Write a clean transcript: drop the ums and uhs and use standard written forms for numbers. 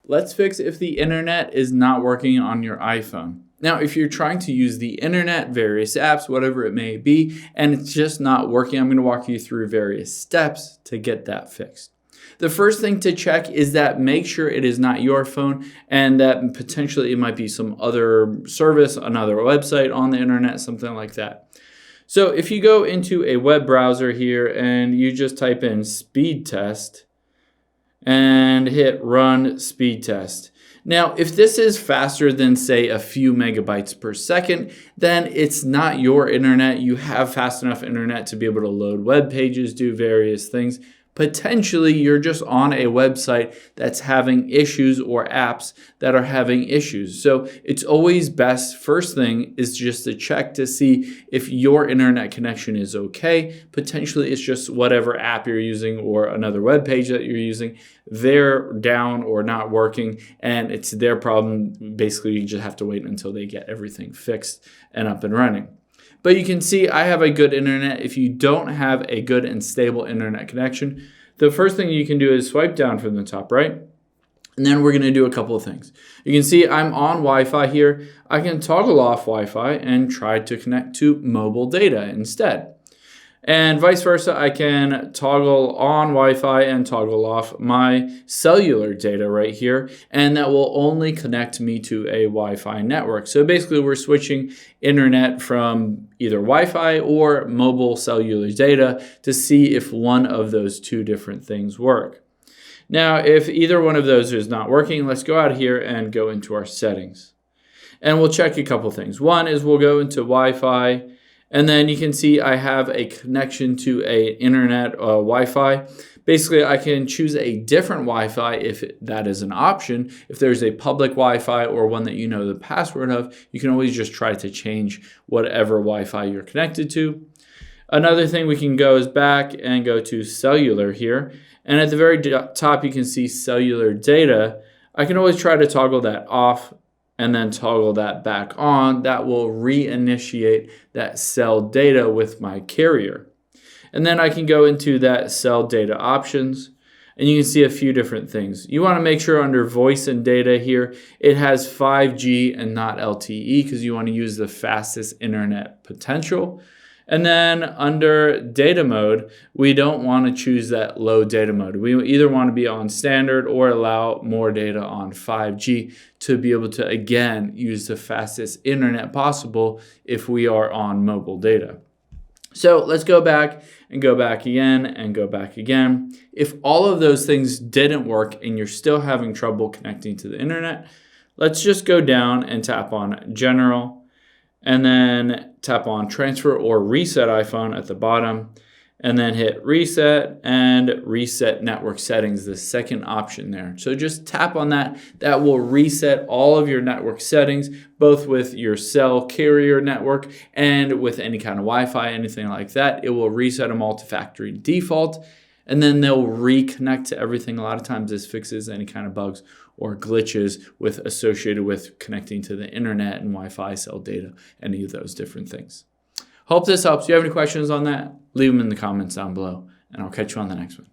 let's fix if the internet is not working on your iPhone. Now, if you're trying to use the internet, various apps, whatever it may be, and it's just not working, I'm going to walk you through various steps to get that fixed. The first thing to check is that make sure it is not your phone and that potentially it might be some other service, another website on the internet, something like that. So if you go into a web browser here and you just type in speed test and hit run speed test. Now, if this is faster than, say, a few megabytes per second, then it's not your internet. You have fast enough internet to be able to load web pages, do various things. Potentially, you're just on a website that's having issues or apps that are having issues. So it's always best, first thing, is just to check to see if your internet connection is okay. Potentially, it's just whatever app you're using or another web page that you're using. They're down or not working, and it's their problem. Basically, you just have to wait until they get everything fixed and up and running. But you can see I have a good internet. If you don't have a good and stable internet connection, the first thing you can do is swipe down from the top right. And then we're going to do a couple of things. You can see I'm on Wi-Fi here. I can toggle off Wi-Fi and try to connect to mobile data instead. And vice versa, I can toggle on Wi-Fi and toggle off my cellular data right here, and that will only connect me to a Wi-Fi network. So basically, we're switching internet from either Wi-Fi or mobile cellular data to see if one of those two different things work. Now, if either one of those is not working, let's go out here and go into our settings. And we'll check a couple things. One is we'll go into Wi-Fi. And then you can see I have a connection to a internet Wi-Fi. Basically, I can choose a different Wi-Fi if that is an option. If there's a public Wi-Fi or one that you know the password of, you can always just try to change whatever Wi-Fi you're connected to. Another thing we can go is back and go to cellular here. And at the very top, you can see cellular data. I can always try to toggle that off and then toggle that back on. That will reinitiate that cell data with my carrier. And then I can go into that cell data options, and you can see a few different things. You want to make sure under voice and data here, it has 5G and not LTE because you want to use the fastest internet potential. And then under data mode, we don't want to choose that low data mode. We either want to be on standard or allow more data on 5G to be able to, again, use the fastest internet possible if we are on mobile data. So let's go back and go back again and go back again. If all of those things didn't work and you're still having trouble connecting to the internet, let's just go down and tap on General, and then tap on transfer or reset iPhone at the bottom, and then hit reset and reset network settings, the second option there. So just tap on that. That will reset all of your network settings, both with your cell carrier network and with any kind of Wi-Fi, anything like that. It will reset them all to factory default, and then they'll reconnect to everything. A lot of times this fixes any kind of bugs or glitches associated with connecting to the internet and Wi-Fi, cell data, any of those different things. Hope this helps. If you have any questions on that, leave them in the comments down below, and I'll catch you on the next one.